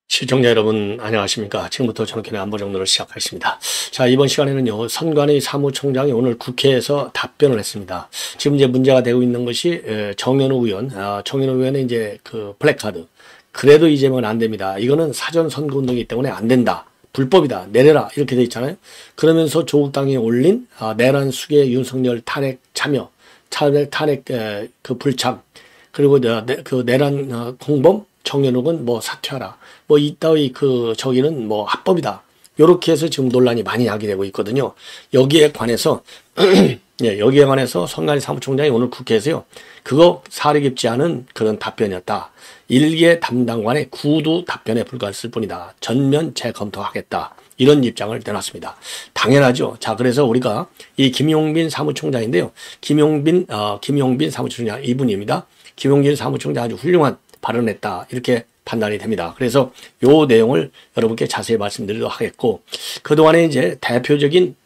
시청자 여러분 안녕하십니까. 지금부터 전국현의 안보정론을 시작하겠습니다. 자, 이번 시간에는요, 선관위 사무총장이 오늘 국회에서 답변을 했습니다. 지금 이제 문제가 되고 있는 것이 정현우 의원, 정현우 의원의 이제 그 플래카드. 그래도 이재명은 안 됩니다. 이거는 사전 선거운동이기 때문에 안 된다. 불법이다. 내려라. 이렇게 돼 있잖아요. 그러면서 조국 당이 올린 내란 수계 윤석열 탄핵 참여, 탄핵 그 불참, 그리고 그 내란 공범 정현욱은 뭐 사퇴하라. 뭐 이따위 그 저기는 뭐 합법이다. 요렇게 해서 지금 논란이 많이 야기되고 있거든요. 여기에 관해서 예, 여기에 관해서 선관위 사무총장이 오늘 국회에서요, 그거 사려 깊지 않은 그런 답변이었다. 일개 담당관의 구두 답변에 불과했을 뿐이다. 전면 재검토하겠다. 이런 입장을 내놨습니다. 당연하죠. 자, 그래서 우리가 이 김용빈 사무총장인데요. 김용빈 사무총장 이분입니다. 김용빈 사무총장 아주 훌륭한 발언을 했다. 이렇게 판단이 됩니다. 그래서 요 내용을 여러분께 자세히 말씀드리도록 하겠고, 그동안에 이제 대표적인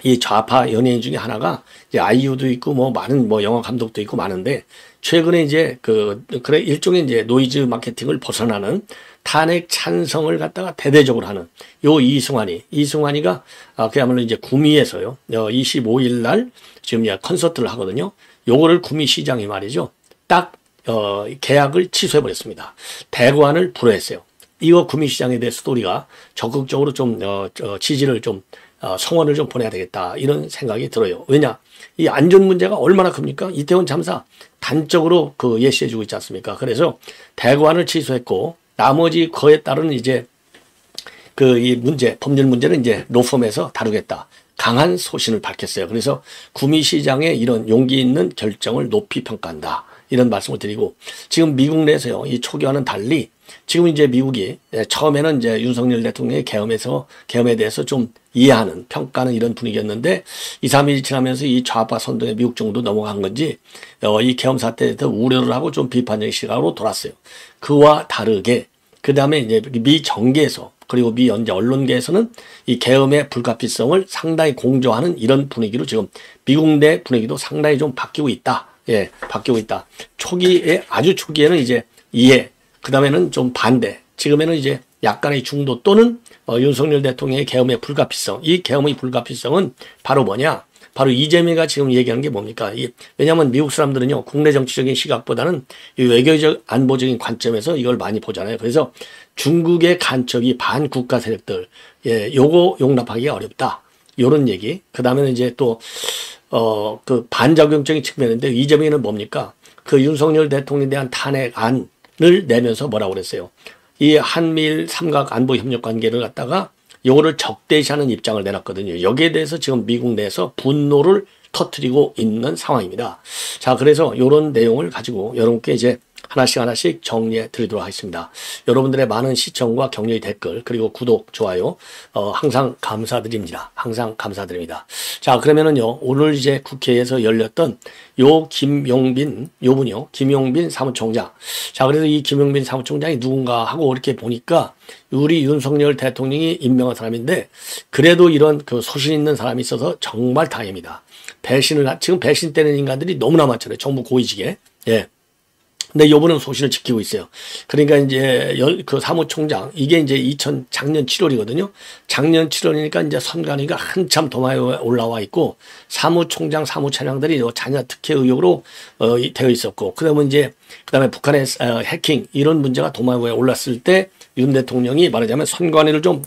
이 좌파 연예인 중에 하나가 이제 아이유도 있고 뭐 많은 뭐 영화 감독도 있고 많은데, 최근에 이제 그래 일종의 이제 노이즈 마케팅을 벗어나는 탄핵 찬성을 갖다가 대대적으로 하는 요 이승환이가 그야말로 이제 구미에서요 25일 날 지금 이제 콘서트를 하거든요. 요거를 구미시장이 말이죠, 딱 계약을 취소해버렸습니다. 대관을 불허했어요. 이거 구미시장에 대해서도 우리가 적극적으로 좀 지지를 좀 성원을 좀 보내야 되겠다, 이런 생각이 들어요. 왜냐, 이 안전 문제가 얼마나 큽니까? 이태원 참사 단적으로 그 예시해주고 있지 않습니까? 그래서 대관을 취소했고, 나머지 거에 따른 이제 그 이 문제, 법률 문제는 이제 로펌에서 다루겠다. 강한 소신을 밝혔어요. 그래서 구미시장의 이런 용기 있는 결정을 높이 평가한다. 이런 말씀을 드리고, 지금 미국 내에서요, 이 초기와는 달리 지금 이제 미국이 처음에는 이제 윤석열 대통령의 계엄에 대해서 좀 이해하는, 평가하는 이런 분위기였는데 2, 3일 지나면서 이 좌파 선동에 미국 정도 넘어간 건지 이 계엄 사태에 대해서 우려를 하고 좀 비판적인 시각으로 돌았어요. 그와 다르게 그 다음에 이제 미 정계에서, 그리고 미 현재 언론계에서는 이 계엄의 불가피성을 상당히 공조하는 이런 분위기로 지금 미국 내 분위기도 상당히 좀 바뀌고 있다. 예, 바뀌고 있다. 아주 초기에는 이제 이해, 그 다음에는 좀 반대, 지금에는 이제 약간의 중도 또는 윤석열 대통령의 계엄의 불가피성. 이 계엄의 불가피성은 바로 뭐냐? 바로 이재명이가 지금 얘기하는 게 뭡니까? 왜냐하면 미국 사람들은요, 국내 정치적인 시각보다는 이 외교적 안보적인 관점에서 이걸 많이 보잖아요. 그래서 중국의 간첩이 반국가 세력들, 예, 요거 용납하기가 어렵다. 요런 얘기. 그 다음에는 이제 또 그 반작용적인 측면인데, 이재명은 뭡니까? 그 윤석열 대통령에 대한 탄핵안을 내면서 뭐라고 그랬어요? 이 한미일 삼각 안보 협력 관계를 갖다가 요거를 적대시하는 입장을 내놨거든요. 여기에 대해서 지금 미국 내에서 분노를 터뜨리고 있는 상황입니다. 자, 그래서 요런 내용을 가지고 여러분께 이제 하나씩 정리해 드리도록 하겠습니다. 여러분들의 많은 시청과 격려의 댓글, 그리고 구독, 좋아요, 항상 감사드립니다. 항상 감사드립니다. 자, 그러면은요, 오늘 이제 국회에서 열렸던 요 요분이요, 김용빈 사무총장. 자, 그래서 이 김용빈 사무총장이 누군가 하고 이렇게 보니까 우리 윤석열 대통령이 임명한 사람인데, 그래도 이런 그 소신 있는 사람이 있어서 정말 다행입니다. 지금 배신 때리는 인간들이 너무나 많잖아요. 정부 고위직에. 예. 근데 요분은 소신을 지키고 있어요. 그러니까 이제 그 사무총장, 이게 이제 작년 7월이거든요. 작년 7월이니까 이제 선관위가 한참 도마에 올라와 있고, 사무총장 사무차장들이 자녀 특혜 의혹으로 되어 있었고, 그다음에 북한의 해킹 이런 문제가 도마에 올랐을 때 윤 대통령이 말하자면 선관위를 좀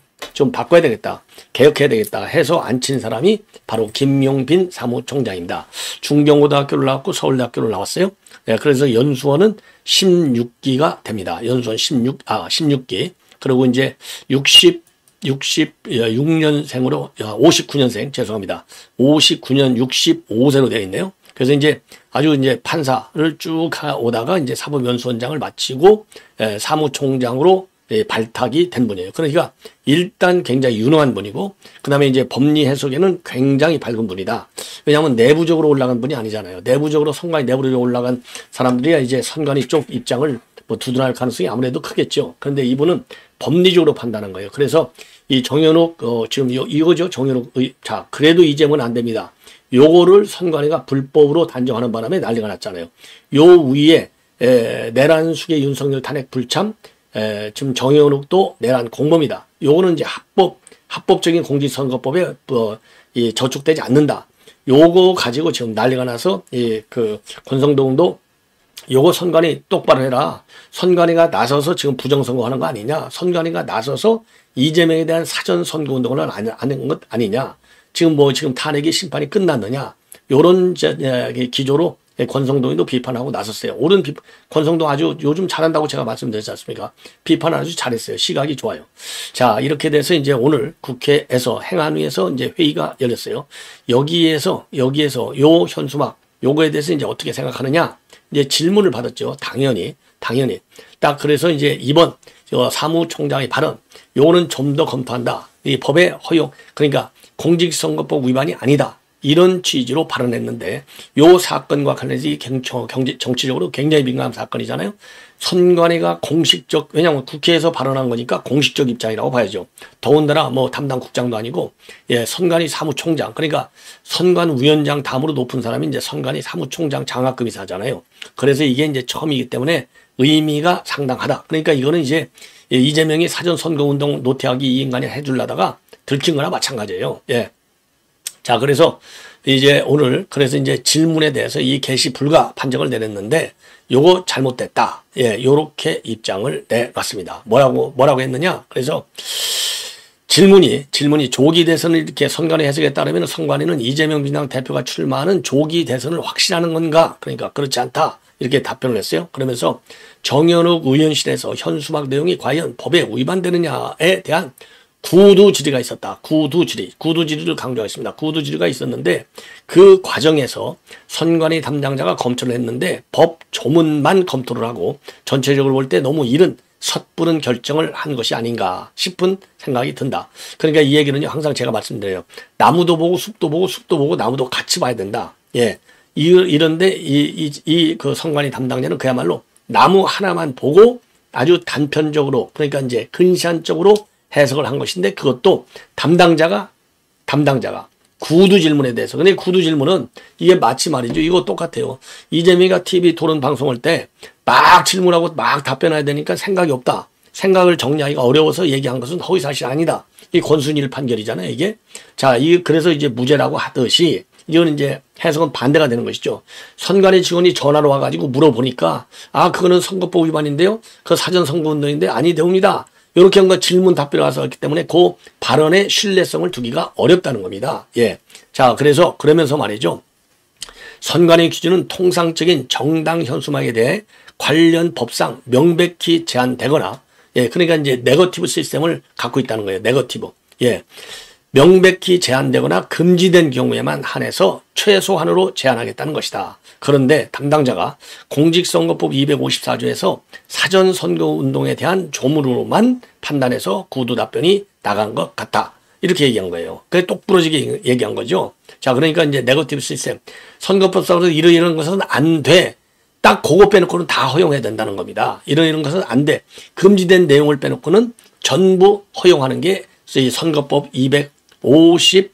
바꿔야 되겠다, 개혁해야 되겠다 해서 앉힌 사람이 바로 김용빈 사무총장입니다. 중경고등학교를 나왔고 서울대학교를 나왔어요. 네, 그래서 연수원은 16기가 됩니다. 연수원 16기. 그리고 이제 66년생으로 59년생, 죄송합니다. 59년 65세로 되어 있네요. 그래서 이제 아주 이제 판사를 쭉 오다가 이제 사법연수원장을 마치고 사무총장으로 발탁이 된 분이에요. 그러니까 일단 굉장히 유능한 분이고, 그 다음에 이제 법리 해석에는 굉장히 밝은 분이다. 왜냐하면 내부적으로 올라간 분이 아니잖아요. 선관위 내부적으로 올라간 사람들이야 이제 선관위 쪽 입장을 뭐 두둔할 가능성이 아무래도 크겠죠. 그런데 이분은 법리적으로 판단한 거예요. 그래서 이 정현욱 지금 이거죠. 정현욱 자 그래도 이재명은 안 됩니다. 요거를 선관위가 불법으로 단정하는 바람에 난리가 났잖아요. 요 위에 내란수계 윤석열 탄핵 불참 지금 정현욱도 내란 공범이다. 요거는 이제 합법적인 공직선거법에 저촉되지 않는다. 요거 가지고 지금 난리가 나서 그 권성동도 요거 선관위 똑바로 해라. 선관위가 나서서 지금 부정선거하는 거 아니냐. 선관위가 나서서 이재명에 대한 사전 선거운동을 하는 것 아니냐. 지금 탄핵이 심판이 끝났느냐. 요런 기조로 권성동이도 비판하고 나섰어요. 권성동 아주 요즘 잘한다고 제가 말씀드렸지 않습니까? 비판을 아주 잘했어요. 시각이 좋아요. 자, 이렇게 돼서 이제 오늘 국회에서 행안위에서 이제 회의가 열렸어요. 여기에서 요 현수막, 요거에 대해서 이제 어떻게 생각하느냐? 이제 질문을 받았죠. 당연히. 딱 그래서 이제 이번 사무총장의 발언, 요거는 좀 더 검토한다. 이 법의 허용, 그러니까 공직선거법 위반이 아니다. 이런 취지로 발언했는데 요 사건과 관련해서 정치적으로 굉장히 민감한 사건이잖아요. 선관위가 왜냐하면 국회에서 발언한 거니까 공식적 입장이라고 봐야죠. 더군다나 뭐 담당 국장도 아니고 선관위 사무총장, 그러니까 선관위원장 다음으로 높은 사람이 이제 선관위 사무총장 장학금이사잖아요. 그래서 이게 이제 처음이기 때문에 의미가 상당하다. 그러니까 이거는 이제 이재명이 사전 선거운동 노태하기 이 인간이 해주려다가 들킨 거나 마찬가지예요. 예. 자, 그래서 이제 오늘 이제 질문에 대해서 이 개시 불가 판정을 내렸는데 요거 잘못됐다. 예, 요렇게 입장을 내놨습니다. 뭐라고 했느냐? 그래서 질문이 조기 대선을 이렇게 선관위 해석에 따르면 선관위는 이재명 민주당 대표가 출마하는 조기 대선을 확신하는 건가? 그러니까 그렇지 않다. 이렇게 답변을 했어요. 그러면서 정현욱 의원실에서 현수막 내용이 과연 법에 위반되느냐에 대한 구두 질의가 있었다. 구두 질의를 강조하겠습니다. 구두 질의가 있었는데 그 과정에서 선관위 담당자가 검토를 했는데 법 조문만 검토를 하고 전체적으로 볼 때 너무 이른 섣부른 결정을 한 것이 아닌가 싶은 생각이 든다. 그러니까 이 얘기는요, 항상 제가 말씀드려요. 나무도 보고 숲도 보고 나무도 같이 봐야 된다. 예. 이런데 그 선관위 담당자는 그야말로 나무 하나만 보고 아주 단편적으로, 그러니까 이제 근시안적으로 해석을 한 것인데 그것도 담당자가 구두 질문에 대해서. 근데 구두 질문은 이게 마치 말이죠. 이거 똑같아요. 이재명이가 TV 토론 방송할 때 막 질문하고 막 답변해야 되니까 생각이 없다. 생각을 정리하기가 어려워서 얘기한 것은 허위사실 아니다. 이 권순일 판결이잖아요, 이게. 자, 그래서 이제 무죄라고 하듯이 이건 이제 해석은 반대가 되는 것이죠. 선관위 직원이 전화로 와가지고 물어보니까 그거는 선거법 위반인데요. 그 사전 선거운동인데 아니 되옵니다. 이렇게 한 거 질문 답변이 와서 했기 때문에 그 발언의 신뢰성을 두기가 어렵다는 겁니다. 예. 자, 그러면서 말이죠. 선관위 기준은 통상적인 정당 현수막에 대해 관련 법상 명백히 제한되거나, 예, 그러니까 이제 네거티브 시스템을 갖고 있다는 거예요. 네거티브. 예. 명백히 제한되거나 금지된 경우에만 한해서 최소한으로 제한하겠다는 것이다. 그런데 담당자가 공직선거법 254조에서 사전선거운동에 대한 조문으로만 판단해서 구두 답변이 나간 것 같다. 이렇게 얘기한 거예요. 그게 똑부러지게 얘기한 거죠. 자, 그러니까 이제 네거티브 시스템. 선거법상으로 이런 것은 안 돼. 딱 그거 빼놓고는 다 허용해야 된다는 겁니다. 이런 것은 안 돼. 금지된 내용을 빼놓고는 전부 허용하는 게 선거법 250,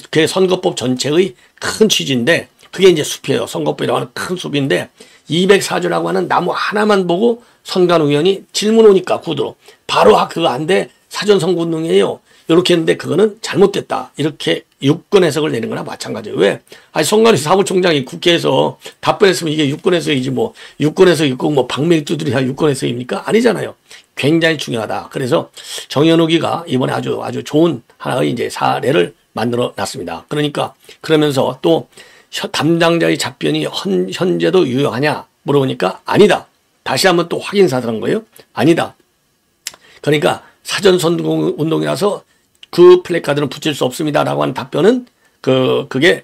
그 선거법 전체의 큰 취지인데 그게 이제 숲이에요. 선거법이라고 하는 큰 숲인데 204조라고 하는 나무 하나만 보고 선관위원이 질문 오니까 구두로 바로 그거 안 돼. 사전 선거운동이에요. 이렇게 했는데 그거는 잘못됐다. 이렇게 유권 해석을 내는 거나 마찬가지예요. 왜? 선관위 사무총장이 국회에서 답변했으면 이게 유권 해석이지 뭐 유권 해석이 있고 뭐 방맹이 두드려야 유권 해석입니까? 아니잖아요. 굉장히 중요하다. 그래서 정현욱이가 이번에 아주 좋은 하나의 이제 사례를 만들어 놨습니다. 그러면서 또 담당자의 답변이 현재도 유효하냐 물어보니까 아니다. 다시 한번 또 확인사들한 거예요. 아니다. 그러니까 사전선거운동이라서 그 플래카드는 붙일 수 없습니다라고 하는 답변은 그게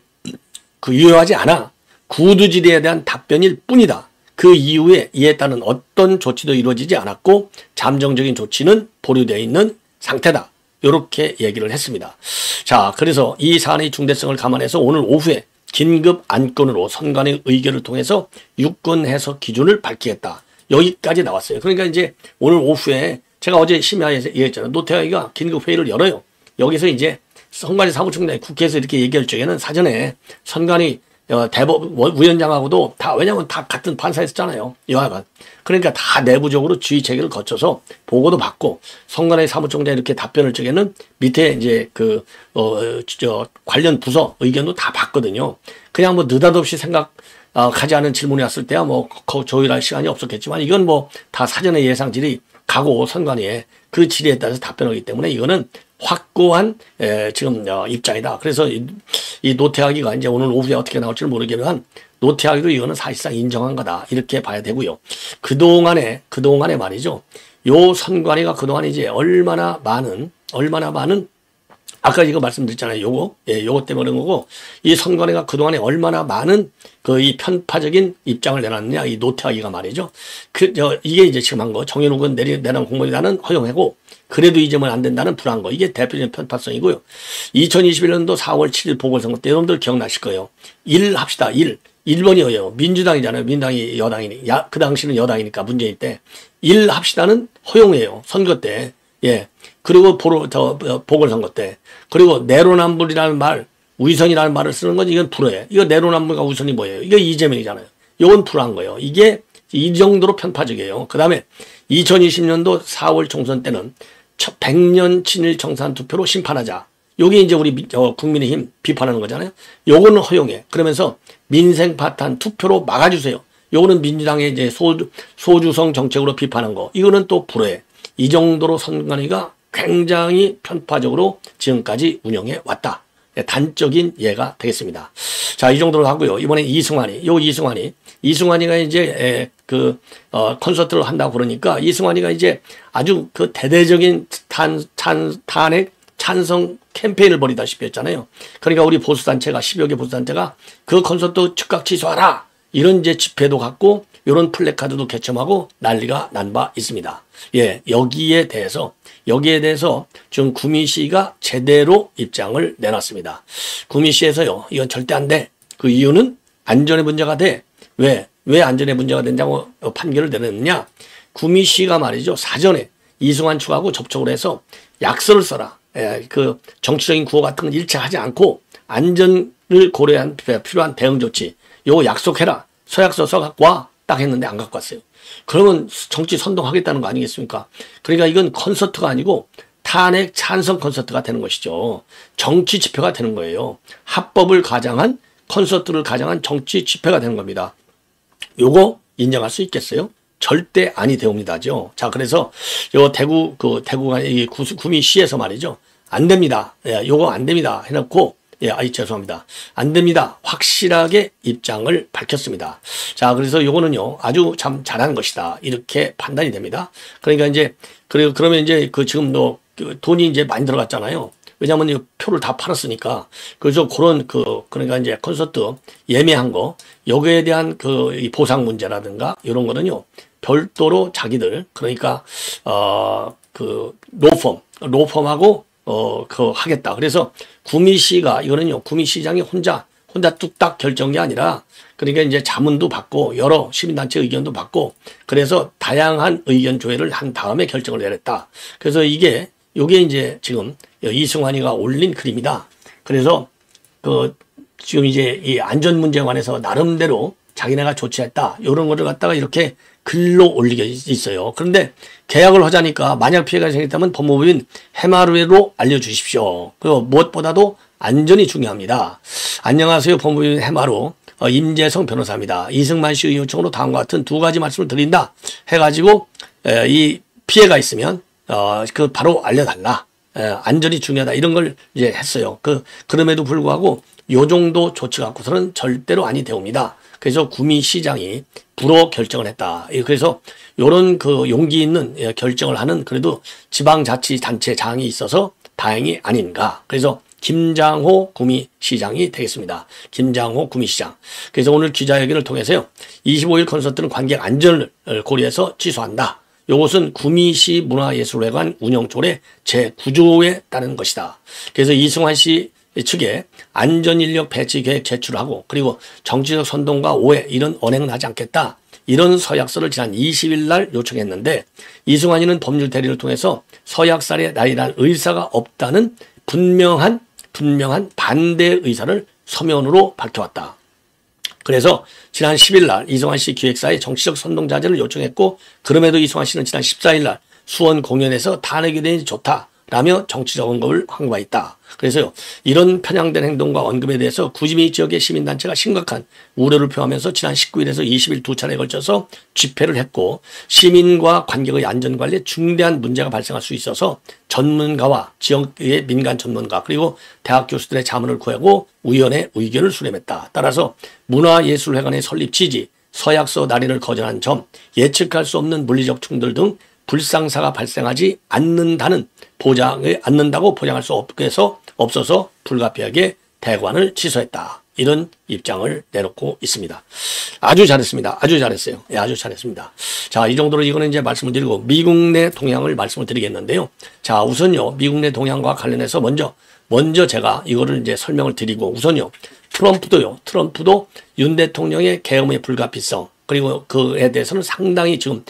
유효하지 않아. 구두질의에 대한 답변일 뿐이다. 그 이후에 이에 따른 어떤 조치도 이루어지지 않았고 잠정적인 조치는 보류되어 있는 상태다. 이렇게 얘기를 했습니다. 자, 그래서 이 사안의 중대성을 감안해서 오늘 오후에 긴급 안건으로 선관위 의결을 통해서 유권 해석 기준을 밝히겠다. 여기까지 나왔어요. 그러니까 이제 오늘 오후에 제가 어제 심야에서 얘기했잖아요. 노태하기가 긴급회의를 열어요. 여기서 이제 선관위 사무총장이 국회에서 이렇게 얘기할 적에는 사전에 선관위 위원장하고도 다, 왜냐면 다 같은 판사였잖아요. 여하간. 그러니까 다 내부적으로 지휘 체계를 거쳐서 보고도 받고, 선관위 사무총장이 이렇게 답변을 적에는 밑에 이제 관련 부서 의견도 다 받거든요. 그냥 뭐 느닷없이 하지 않은 질문이 왔을 때야 뭐 조율할 시간이 없었겠지만, 이건 뭐 다 사전에 예상질이 가고 선관위에 그 질의에 따라서 답변하기 때문에 이거는 확고한 지금 입장이다. 그래서 이 노태하기가 이제 오늘 오후에 어떻게 나올지는 모르겠지만 노태하기도 이거는 사실상 인정한 거다. 이렇게 봐야 되고요. 그동안에 말이죠. 요 선관위가 그동안 이제 얼마나 많은 아까 이거 말씀드렸잖아요. 요거 때문에 그런 거고, 이 선관위가 그동안에 얼마나 많은 이 편파적인 입장을 내놨느냐, 이 노태하기가 말이죠. 이게 이제 지금 한 거, 정현욱은 내란 공무원이라는 허용하고, 그래도 이 점은 안 된다는 불한 거. 이게 대표적인 편파성이고요. 2021년도 4월 7일 보궐선거 때 여러분들 기억나실 거예요. 1 합시다. 1번이에요. 민주당이잖아요. 민당이 여당이니. 그 당시는 여당이니까 문재인 때. 1 합시다는 허용이에요. 선거 때. 예. 그리고 보궐선거 때. 그리고 내로남불이라는 말, 위선이라는 말을 쓰는 건 이건 불허예요. 이거 내로남불과 위선이 뭐예요? 이거 이재명이잖아요. 이건 불허한 거예요. 이게 이 정도로 편파적이에요. 그 다음에 2020년도 4월 총선 때는 100년 친일 정산 투표로 심판하자. 요게 이제 우리 국민의힘 비판하는 거잖아요. 요거는 허용해. 그러면서 민생 파탄 투표로 막아주세요. 요거는 민주당의 이제 소주성 정책으로 비판한 거. 이거는 또 불허해. 이 정도로 선관위가 굉장히 편파적으로 지금까지 운영해 왔다. 단적인 예가 되겠습니다. 자, 이 정도로 하고요. 이번에 이승환이가 이제 콘서트를 한다고 그러니까 이승환이가 이제 아주 그 대대적인 탄핵 찬성 캠페인을 벌이다시피 했잖아요. 그러니까 우리 보수단체가 10여 개 보수단체가 그 콘서트 즉각 취소하라. 이런 이제 집회도 갖고 이런 플래카드도 개첨하고 난리가 난 바 있습니다. 예, 여기에 대해서 지금 구미시가 제대로 입장을 내놨습니다. 구미시에서요, 이건 절대 안 돼. 그 이유는 안전의 문제가 돼. 왜 안전의 문제가 된다고 판결을 내렸느냐? 구미시가 말이죠, 사전에 이승환 측하고 접촉을 해서 약서를 써라. 예, 그 정치적인 구호 같은 건 일체하지 않고 안전을 고려한 필요한 대응 조치, 요거 약속해라. 서약서 써갖고 와. 딱 했는데 안 갖고 왔어요. 그러면 정치 선동하겠다는 거 아니겠습니까? 그러니까 이건 콘서트가 아니고 탄핵 찬성 콘서트가 되는 것이죠. 정치 집회가 되는 거예요. 합법을 가장한 콘서트를 가장한 정치 집회가 되는 겁니다. 요거 인정할 수 있겠어요? 절대 아니 되옵니다죠. 자, 그래서 요 대구가 이 구미시에서 말이죠. 안 됩니다. 예, 요거 안 됩니다. 해놓고 죄송합니다. 안 됩니다. 확실하게 입장을 밝혔습니다. 자, 그래서 요거는요, 아주 참 잘한 것이다. 이렇게 판단이 됩니다. 그러니까 이제, 그러면 이제 지금 돈이 이제 많이 들어갔잖아요. 왜냐면 이 표를 다 팔았으니까. 그래서 그러니까 이제 콘서트 예매한 거, 여기에 대한 이 보상 문제라든가, 이런 거는요, 별도로 자기들, 그러니까, 로펌하고, 하겠다. 그래서 이거는요, 구미시장이 혼자 뚝딱 결정한 게 아니라, 그러니까 이제 자문도 받고, 여러 시민단체 의견도 받고, 그래서 다양한 의견 조회를 한 다음에 결정을 내렸다. 그래서 요게 이제 지금 이승환이가 올린 그림이다. 그래서 지금 이제 이 안전 문제에 관해서 나름대로 자기네가 조치했다. 이런 거를 갖다가 이렇게 글로 올리게 있어요. 그런데 계약을 하자니까 만약 피해가 생겼다면 법무부인 해마루로 알려주십시오. 그리고 무엇보다도 안전이 중요합니다. 안녕하세요. 법무부인 해마루 임재성 변호사입니다. 이승만 씨 요청으로 다음과 같은 두 가지 말씀을 드린다. 해가지고 이 피해가 있으면 바로 알려달라. 안전이 중요하다. 이런 걸 이제 했어요. 그럼에도 불구하고 요 정도 조치 갖고서는 절대로 아니 되옵니다. 그래서 구미시장이 불허 결정을 했다. 그래서 요런 용기 있는 결정을 하는 그래도 지방자치단체장이 있어서 다행이 아닌가. 그래서 김장호 구미시장이 되겠습니다. 김장호 구미시장. 그래서 오늘 기자회견을 통해서요. 25일 콘서트는 관객 안전을 고려해서 취소한다. 이것은 구미시 문화예술회관 운영조례 제9조에 따른 것이다. 그래서 이승환 씨 측에 안전인력 배치 계획 제출하고 그리고 정치적 선동과 오해 이런 언행은 하지 않겠다. 이런 서약서를 지난 20일 날 요청했는데 이승환이는 법률 대리를 통해서 서약서에 나이란 의사가 없다는 분명한 반대 의사를 서면으로 밝혀왔다. 그래서 지난 10일 날 이승환 씨 기획사에 정치적 선동 자제를 요청했고 그럼에도 이승환 씨는 지난 14일 날 수원 공연에서 탄핵이 되니 좋다라며 정치적 언급을 한 바 있다. 그래서요, 이런 편향된 행동과 언급에 대해서 구지미 지역의 시민단체가 심각한 우려를 표하면서 지난 19일에서 20일 두 차례에 걸쳐서 집회를 했고 시민과 관객의 안전관리에 중대한 문제가 발생할 수 있어서 전문가와 지역의 민간 전문가 그리고 대학 교수들의 자문을 구하고 위원회 의견을 수렴했다. 따라서 문화예술회관의 설립 취지, 서약서 날인을 거절한 점, 예측할 수 없는 물리적 충돌 등 불상사가 발생하지 않는다고 보장할 수 없어서 불가피하게 대관을 취소했다. 이런 입장을 내놓고 있습니다. 아주 잘했습니다. 아주 잘했어요. 예, 아주 잘했습니다. 자, 이 정도로 이거는 이제 말씀을 드리고 미국 내 동향을 말씀을 드리겠는데요. 자, 우선요, 미국 내 동향과 관련해서 먼저 제가 이거를 이제 설명을 드리고 우선요, 트럼프도 윤 대통령의 계엄의 불가피성 그리고 그에 대해서는 상당히 지금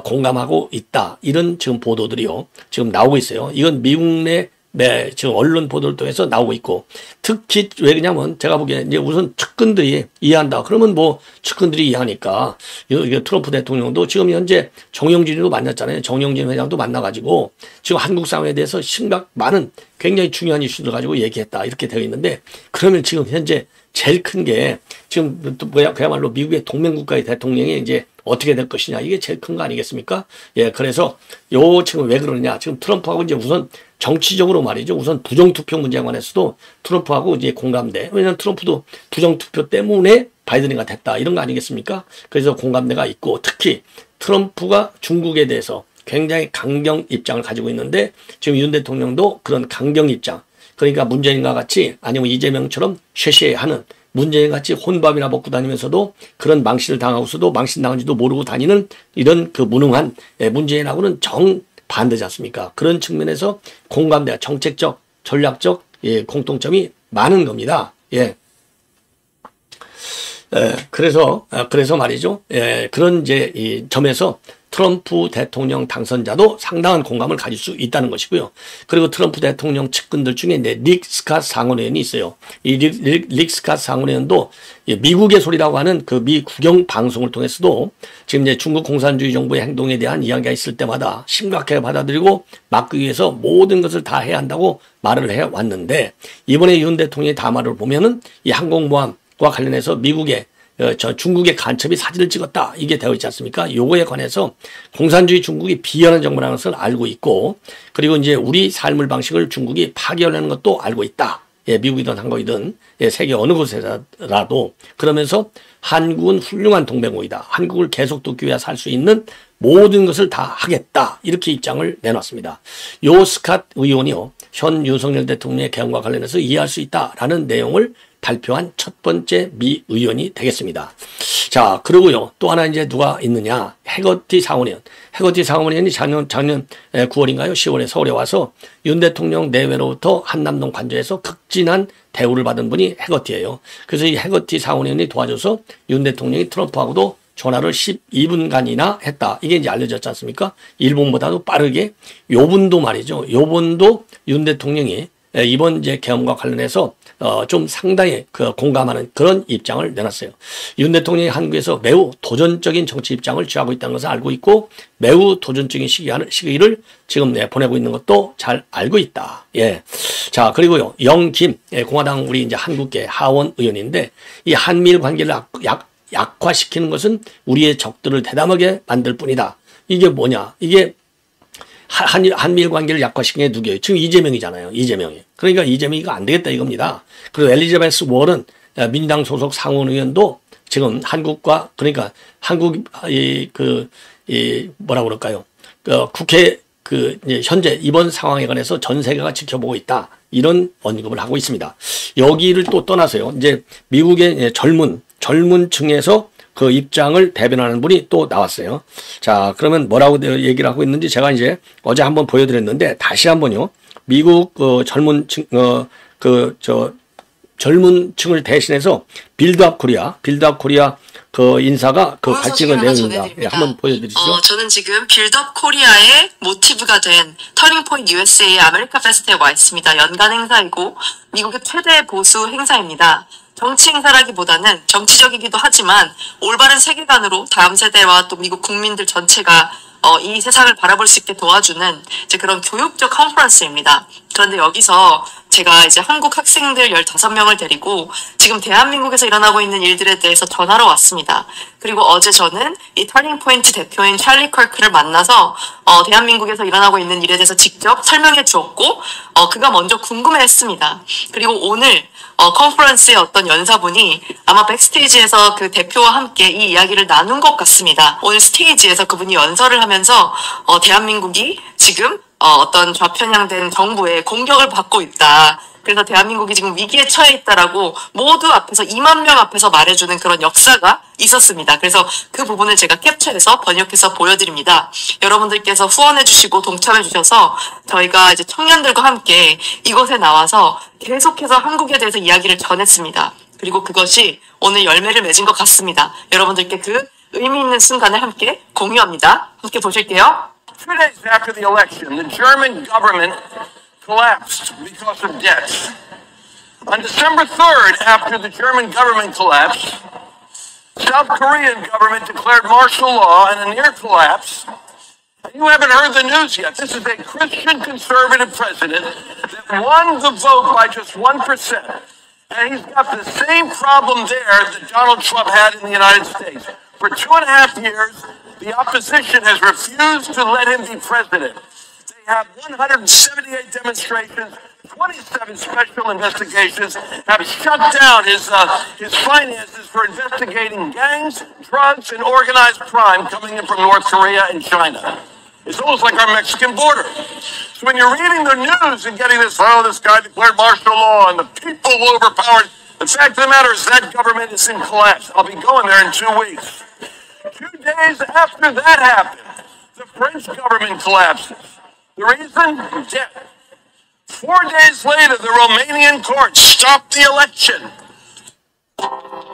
공감하고 있다. 이런 지금 보도들이요. 지금 나오고 있어요. 이건 미국 내 지금 언론 보도를 통해서 나오고 있고 특히 왜 그러냐면 제가 보기에 이제 우선 측근들이 이해한다. 그러면 뭐 측근들이 이해하니까 이게 트럼프 대통령도 지금 현재 정영진도 만났잖아요. 정영진 회장도 만나가지고 지금 한국 상황에 대해서 많은 굉장히 중요한 이슈들 가지고 얘기했다. 이렇게 되어 있는데 그러면 지금 현재 제일 큰 게 지금 또 그야말로 미국의 동맹국가의 대통령이 이제 어떻게 될 것이냐 이게 제일 큰 거 아니겠습니까? 예, 그래서 지금 왜 그러냐 지금 트럼프하고 이제 우선 정치적으로 말이죠. 우선 부정투표 문제에 관해서도 트럼프하고 이제 공감대. 왜냐하면 트럼프도 부정투표 때문에 바이든이가 됐다 이런 거 아니겠습니까? 그래서 공감대가 있고 특히 트럼프가 중국에 대해서 굉장히 강경 입장을 가지고 있는데 지금 윤 대통령도 그런 강경 입장. 그러니까 문재인과 같이 아니면 이재명처럼 쉐쉐하는 문재인 같이 혼밥이나 먹고 다니면서도 그런 망신을 당하고서도 망신 당한지도 모르고 다니는 이런 그 무능한 문재인하고는 정반대지 않습니까? 그런 측면에서 공감대와 정책적, 전략적 공통점이 많은 겁니다. 예. 그래서 말이죠. 그런 이제 이 점에서 트럼프 대통령 당선자도 상당한 공감을 가질 수 있다는 것이고요. 그리고 트럼프 대통령 측근들 중에 릭 스캇 상원의원이 있어요. 이 릭 스캇 상원의원도 미국의 소리라고 하는 그 미 국영 방송을 통해서도 지금 이제 중국 공산주의 정부의 행동에 대한 이야기가 있을 때마다 심각하게 받아들이고 막기 위해서 모든 것을 다 해야 한다고 말을 해왔는데 이번에 윤 대통령의 담화를 보면은 이 항공모함과 관련해서 중국의 간첩이 사진을 찍었다. 이게 되어 있지 않습니까? 요거에 관해서 공산주의 중국이 비현한 정부라는 것을 알고 있고 그리고 이제 우리 삶의 방식을 중국이 파괴하려는 것도 알고 있다. 예, 미국이든 한국이든 세계 어느 곳에라도 그러면서 한국은 훌륭한 동맹국이다. 한국을 계속 돕기 위해 살 수 있는 모든 것을 다 하겠다. 이렇게 입장을 내놨습니다. 요 스캇 의원이요. 현 윤석열 대통령의 개헌과 관련해서 이해할 수 있다라는 내용을 발표한 첫 번째 미 의원이 되겠습니다. 자, 그리고요. 또 하나 이제 누가 있느냐. 해거티 상원의원. 해거티 상원의원이 작년 9월인가요? 10월에 서울에 와서 윤 대통령 내외로부터 한남동 관저에서 극진한 대우를 받은 분이 해거티예요. 그래서 이 해거티 상원의원이 도와줘서 윤 대통령이 트럼프하고도 전화를 12분간이나 했다. 이게 이제 알려졌지 않습니까? 일본보다도 빠르게. 요 분도 말이죠. 요 분도 윤 대통령이 이번 이제 계엄과 관련해서 좀 상당히 공감하는 그런 입장을 내놨어요. 윤 대통령이 한국에서 매우 도전적인 정치 입장을 취하고 있다는 것을 알고 있고 매우 도전적인 시기를 지금 보내고 있는 것도 잘 알고 있다. 예. 자, 그리고요. 영김 공화당 우리 이제 한국계 하원 의원인데 이 한미일 관계를 약화시키는 것은 우리의 적들을 대담하게 만들 뿐이다. 이게 뭐냐? 이게 한미일 관계를 약화시킨 게 누구예요? 지금 이재명이잖아요. 이재명이. 그러니까 이재명이가 안 되겠다 이겁니다. 그리고 엘리자베스 워런 민주당 소속 상원의원도 지금 한국과 그러니까 한국 뭐라 그럴까요? 국회 현재 이번 상황에 관해서 전 세계가 지켜보고 있다. 이런 언급을 하고 있습니다. 여기를 또 떠나서요. 이제 미국의 젊은 층에서 그 입장을 대변하는 분이 또 나왔어요. 자, 그러면 뭐라고 얘기를 하고 있는지 제가 이제 어제 한번 보여드렸는데 다시 한번요. 미국 젊은 층을 대신해서 빌드업 코리아 그 인사가 그 같이 있는 하나 내용입니다. 예, 전해드립니다. 한번 보여드리시죠. 저는 지금 빌드업 코리아의 모티브가 된 터닝포인트 USA의 아메리카 페스트에 와 있습니다. 연간 행사이고 미국의 최대 보수 행사입니다. 정치 행사라기보다는 정치적이기도 하지만 올바른 세계관으로 다음 세대와 또 미국 국민들 전체가 이 세상을 바라볼 수 있게 도와주는 이제 그런 교육적 컨퍼런스입니다. 그런데 여기서 제가 이제 한국 학생들 15명을 데리고 지금 대한민국에서 일어나고 있는 일들에 대해서 전하러 왔습니다. 그리고 어제 저는 이 터닝포인트 대표인 찰리 커크를 만나서 대한민국에서 일어나고 있는 일에 대해서 직접 설명해 주었고 그가 먼저 궁금해했습니다. 그리고 오늘 컨퍼런스의 어떤 연사분이 아마 백스테이지에서 그 대표와 함께 이 이야기를 나눈 것 같습니다. 오늘 스테이지에서 그분이 연설을 하면서 대한민국이 지금 어떤 좌편향된 정부의 공격을 받고 있다. 그래서 대한민국이 지금 위기에 처해 있다라고 모두 앞에서 2만 명 앞에서 말해주는 그런 역사가 있었습니다. 그래서 그 부분을 제가 캡처해서 번역해서 보여드립니다. 여러분들께서 후원해주시고 동참해주셔서 저희가 이제 청년들과 함께 이곳에 나와서 계속해서 한국에 대해서 이야기를 전했습니다. 그리고 그것이 오늘 열매를 맺은 것 같습니다. 여러분들께 그 의미 있는 순간을 함께 공유합니다. 함께 보실게요. 2 days after the election, the German government collapsed because of debt. On December 3rd, after the German government collapsed, South Korean government declared martial law and a near collapse. You haven't heard the news yet. This is a Christian conservative president that won the vote by just 1%. And he's got the same problem there that Donald Trump had in the United States. For 2.5 years, the opposition has refused to let him be president. They have 178 demonstrations, 27 special investigations, have shut down his finances for investigating gangs, drugs, and organized crime coming in from North Korea and China. It's almost like our Mexican border. So when you're reading the news and getting this guy declared martial law and the people overpowered, the fact of the matter is that government is in collapse. I'll be going there in 2 weeks. 2 days after that happened, the French government collapses. The reason? Debt. 4 days later, the Romanian court stopped the election.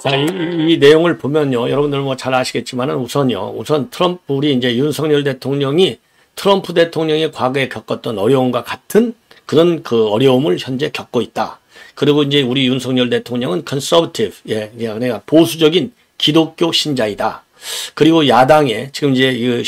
자, 이 내용을 보면요, 여러분들 뭐 잘 아시겠지만은 우선 트럼프, 우리 이제 윤석열 대통령이 트럼프 대통령이 과거에 겪었던 어려움과 같은 그런 그 어려움을 현재 겪고 있다. 그리고 이제 우리 윤석열 대통령은 conservative, 그러니까 보수적인 기독교 신자이다. 그리고 야당에 지금 이제 이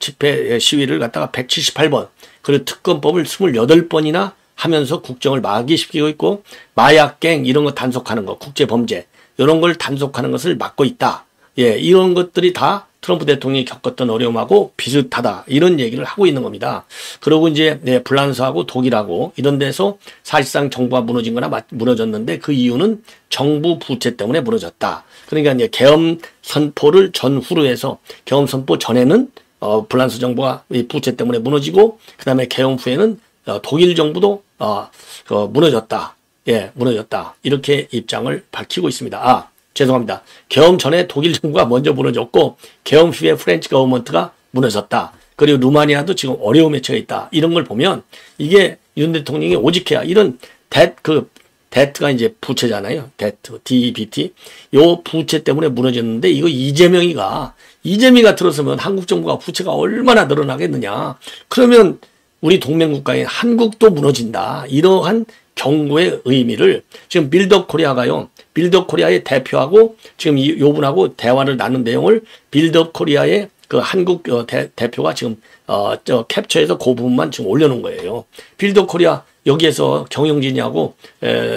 집회 시위를 갖다가 178번, 그리고 특검법을 28번이나 하면서 국정을 마비시키고 있고, 마약갱 이런 거 단속하는 거, 국제범죄, 이런 걸 단속하는 것을 막고 있다. 이런 것들이 다 트럼프 대통령이 겪었던 어려움하고 비슷하다. 이런 얘기를 하고 있는 겁니다. 그리고 이제 불란서하고 독일하고 이런 데서 사실상 정부가 무너진 거나 무너졌는데 그 이유는 정부 부채 때문에 무너졌다. 그러니까 이제 계엄 선포를 전후로 해서 계엄 선포 전에는 불란서 정부가 이 부채 때문에 무너지고 그다음에 계엄 후에는 독일 정부도 무너졌다. 무너졌다. 이렇게 입장을 밝히고 있습니다. 죄송합니다. 계엄 전에 독일 정부가 먼저 무너졌고 계엄 후에 프렌치 거버먼트가 무너졌다. 그리고 루마니아도 지금 어려움에 처해 있다. 이런 걸 보면 이게 윤 대통령이 오직해야 이런 데트가 이제 부채잖아요. 데트, DBT. 요 부채 때문에 무너졌는데 이거 이재명이가 들어서면 한국 정부가 부채가 얼마나 늘어나겠느냐. 그러면 우리 동맹국가인 한국도 무너진다. 이러한 경고의 의미를 지금 빌드업 코리아가요. 빌드업 코리아의 대표하고 지금 요 분하고 대화를 나눈 내용을 빌드업 코리아의 그 한국 대표가 지금 캡처해서 그 부분만 지금 올려놓은 거예요. 빌드업 코리아 여기에서 경영진이하고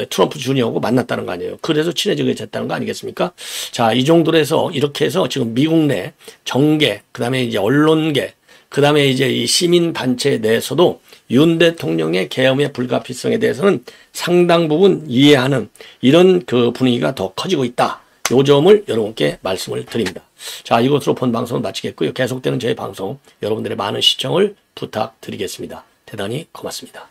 트럼프 주니어하고 만났다는 거 아니에요. 그래서 친해지게 됐다는 거 아니겠습니까? 자, 이 정도로 해서 이렇게 해서 지금 미국 내 정계, 그다음에 이제 언론계, 그다음에 이제 이 시민 단체 내에서도 윤 대통령의 계엄의 불가피성에 대해서는 상당 부분 이해하는 이런 그 분위기가 더 커지고 있다. 요 점을 여러분께 말씀을 드립니다. 자, 이것으로 본 방송을 마치겠고요. 계속되는 저희 방송 여러분들의 많은 시청을 부탁드리겠습니다. 대단히 고맙습니다.